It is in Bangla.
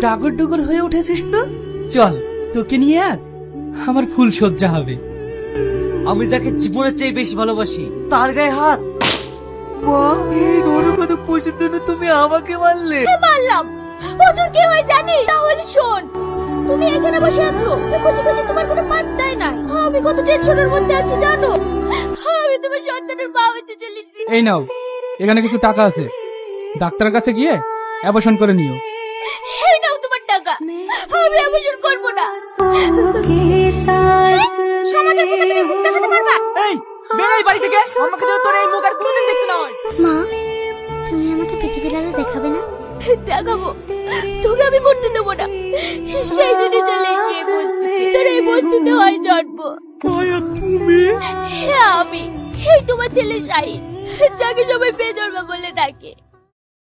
ডাগর ডুগর হয়ে উঠেছিস তো। চল তোকে নিয়ে আজ আমার ফুল সজ্জা হবে। আমি যাকে জীবনের চেয়ে বেশি ভালোবাসি তার গায়ে হাত। মা, এই নরকত পশুর জন্য তুমি আমাকে মারলে। মারলাম ওজন কি হয় জানি? তাহলে শোন, তুমি এখানে বসে আছো, খুঁজে খুঁজে তোমার কোনো পাত্তাই নাই। আমি কত টেনশনের মধ্যে আছি জানো? আমি তোমার সন্তানের মা হইতে চলেছি। এই নাও, এখানে কিছু টাকা আছে, ডাক্তারের কাছে গিয়ে অ্যাবর্শন করে নিও। এই নাও তোমার টাকা, আমি অ্যাবর্শন করব না। সমাজের মুখে তুমি মুখ দেখাতে পারবা? এই বেরাই বাড়ি থেকে, আমাকে যেন তোর এই মুখ আর কোনোদিন দেখতে না হয়। মা, তুমি আমাকে পৃথিবীর আলো দেখাবে না? দেখাবো, তোকে আমি মরতে দেবো না। সেই দিনে চলে এসে এই বস্তিতে, তোর এই বস্তিতে হয় জন্ম। তুমি? হ্যাঁ আমি, এই তোমার ছেলে শাহিন, যাকে সবাই বেজন্মা বলে ডাকে।